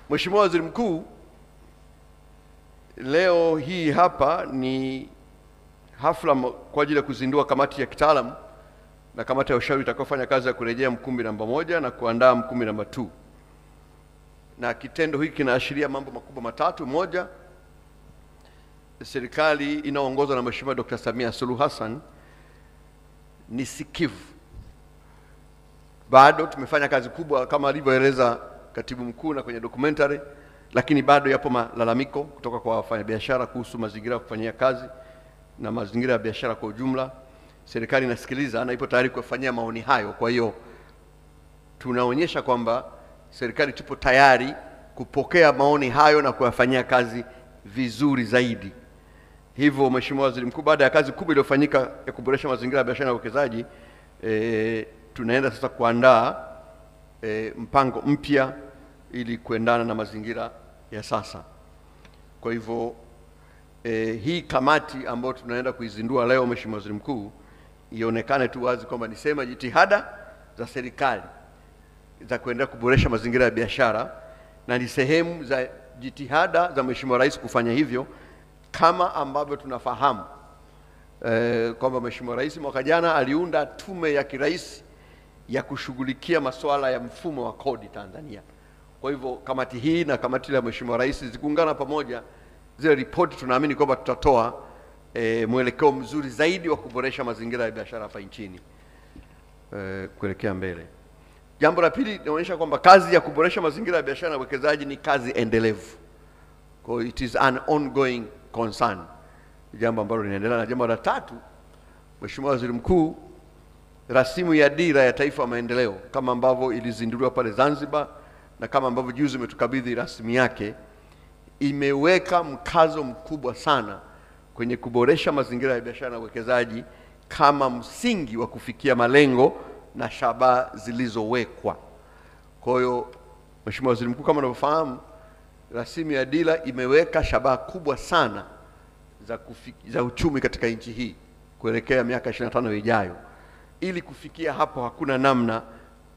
Mheshimiwa Waziri Mkuu, leo hii hapa ni hafla kwa ajili ya kuzindua kamati ya kitaalamu na kamati ya ushauri itakayofanya kazi ya kurejea mkumbi namba 1 na kuandaa mkumbi namba 2. Na kitendo hiki kinaashiria mambo makubwa matatu. Moja, serikali inayoongozwa na Mheshimiwa Dr. Samia Suluhu Hassan ni sikivu. Bado tumefanya kazi kubwa kama alivyoeleza Katibu Mkuu na kwenye documentary, lakini bado yapo malalamiko kutoka kwa wafanyabiashara kuhusu mazingira ya kufanyia kazi na mazingira ya biashara kwa ujumla. Serikali inasikiliza na ipo tayari kufanyia maoni hayo. Kwa hiyo tunaonyesha kwamba serikali tupo tayari kupokea maoni hayo na kuyafanyia kazi vizuri zaidi. Hivyo Mheshimiwa Waziri Mkuu, baada ya kazi kubwa iliyofanyika ya kuboresha mazingira ya biashara na uwekezaji, tunaenda sasa kuandaa mpango mpya ili kuendana na mazingira ya sasa. Kwa hivyo hii kamati ambayo tunaenda kuizindua leo, Mheshimiwa Waziri Mkuu, ionekane tu wazi kwamba ni sema jitihada za serikali za kuendelea kuboresha mazingira ya biashara, na ni sehemu za jitihada za Mheshimiwa Rais kufanya hivyo, kama ambavyo tunafahamu kwamba Mheshimiwa Rais mwaka jana aliunda tume ya kirais ya kushughulikia masuala ya mfumo wa kodi Tanzania. Kwa hivyo kamati hii na kamati ya Mheshimiwa Rais zikuungana pamoja, zile ripoti tunaamini kwamba tutatoa mwelekeo mzuri zaidi wa kuboresha mazingira ya biashara hapa nchini kuelekea mbele. Jambo la pili, inaonyesha kwamba kazi ya kuboresha mazingira ya biashara na uwekezaji ni kazi endelevu. Kwa hiyo it is an ongoing concern, jambo ambalo linaendelea. Na jambo la tatu, Mheshimiwa Waziri Mkuu, rasimu ya dira ya taifa ya maendeleo kama ambavyo ilizinduliwa pale Zanzibar na kama ambavyo juzi umetukabidhi rasimu yake, imeweka mkazo mkubwa sana kwenye kuboresha mazingira ya biashara na uwekezaji kama msingi wa kufikia malengo na shabaha zilizowekwa. Kwa hiyo Mheshimiwa Waziri Mkuu, kama unavyofahamu, rasimu ya dira imeweka shabaha kubwa sana za uchumi katika nchi hii kuelekea miaka 25 ijayo. Ili kufikia hapo, hakuna namna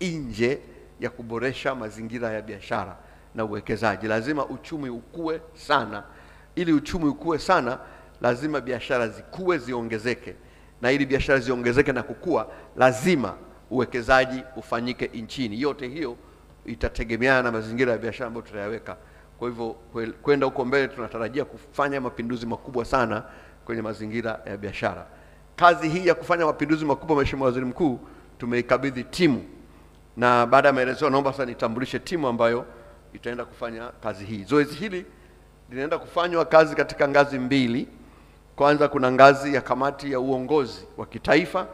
nje ya kuboresha mazingira ya biashara na uwekezaji. Lazima uchumi ukue sana. Ili uchumi ukue sana, lazima biashara zikue, ziongezeke. Na ili biashara ziongezeke na kukua, lazima uwekezaji ufanyike nchini. Yote hiyo itategemeana na mazingira ya biashara ambayo tutayaweka. Kwa hivyo kwenda huko mbele tunatarajia kufanya mapinduzi makubwa sana kwenye mazingira ya biashara. Kazi hii ya kufanya mapinduzi makubwa, Mheshimiwa Waziri Mkuu, tumeikabidhi timu, na baada ya maelezo naomba sasa nitambulishe timu ambayo itaenda kufanya kazi hii. Zoezi hili linaenda kufanywa kazi katika ngazi mbili. Kwanza kuna ngazi ya kamati ya uongozi wa kitaifa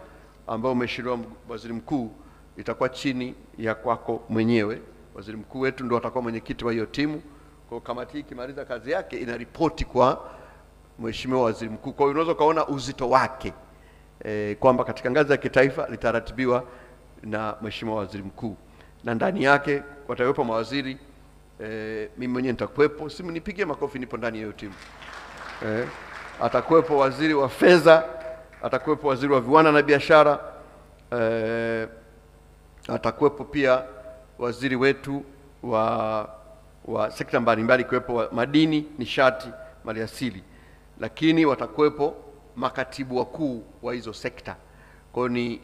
ambayo Mheshimiwa Waziri Mkuu itakuwa chini ya kwako mwenyewe. Waziri Mkuu wetu ndio atakuwa mwenyekiti wa hiyo timu. Kwa kamati hii ikimaliza kazi yake inaripoti kwa Mheshimiwa Waziri Mkuu. Kwa hiyo unaweza kaona uzito wake kwamba katika ngazi ya kitaifa litaratibiwa na Mheshimiwa Waziri Mkuu, na ndani yake watawepo mawaziri. Mimi mwenyewe nitakuwepo, simu nipigie makofi, nipo ndani ya hiyo timu. Atakuwepo waziri wa fedha, atakuwepo waziri wa viwanda na biashara, atakuwepo pia waziri wetu wa sekta mbalimbali, kuwepo madini, nishati, maliasili, lakini watakuwepo makatibu wakuu wa hizo sekta. Kwa hiyo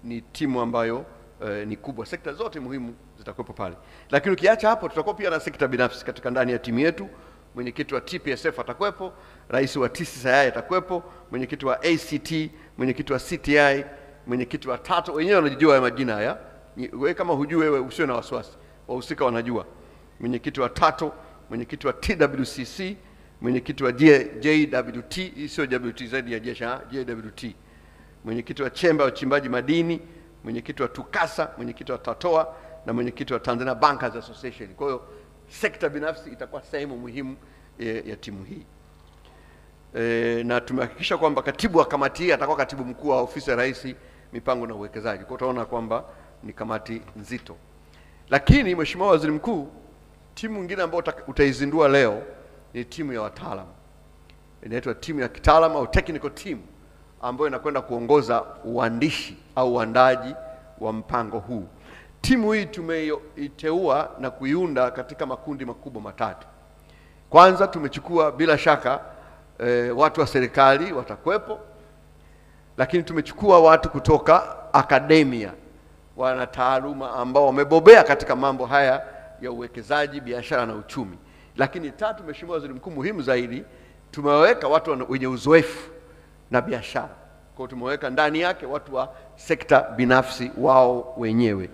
ni timu ambayo ni kubwa. Sekta zote muhimu zitakuwepo pale. Lakini ukiacha hapo, tutakuwa pia na sekta binafsi katika ndani ya timu yetu. Mwenyekiti wa TPSF atakuwepo, rais wa TCCI atakuwepo, mwenyekiti wa ACT, mwenyekiti wa CTI, mwenyekiti wa TATO. Wenyewe wanajua haya majina haya. Wewe kama hujui, wewe usiwe na wasiwasi, wahusika wanajua. Mwenyekiti wa TATO, mwenyekiti wa TWCC, mwenyekiti wa JWT, sio WT zaidi ya jesha, JWT, mwenyekiti wa chemba ya uchimbaji madini, mwenyekiti wa TUCASA, mwenyekiti wa TATOA na mwenyekiti wa Tanzania Bankers Association. Kwa hiyo sekta binafsi itakuwa sehemu muhimu ya timu hii. Na tumehakikisha kwamba katibu wa kamati hii atakuwa katibu mkuu wa ofisi ya Rais, mipango na uwekezaji. Kwa hiyo utaona kwamba ni kamati nzito. Lakini Mheshimiwa Waziri Mkuu, timu nyingine ambayo utaizindua leo ni timu ya wataalamu. Inaitwa timu ya kitaalamu au technical team, ambayo inakwenda kuongoza uandishi au uandaji wa mpango huu. Timu hii tumeiteua na kuiunda katika makundi makubwa matatu. Kwanza tumechukua bila shaka watu wa serikali watakwepo, lakini tumechukua watu kutoka akademia, wana taaluma ambao wamebobea katika mambo haya ya uwekezaji, biashara na uchumi. Lakini tatu, Mheshimiwa Waziri Mkuu, muhimu zaidi, tumeweka watu wenye uzoefu na biashara. Kwa hiyo tumeweka ndani yake watu wa sekta binafsi wao wenyewe.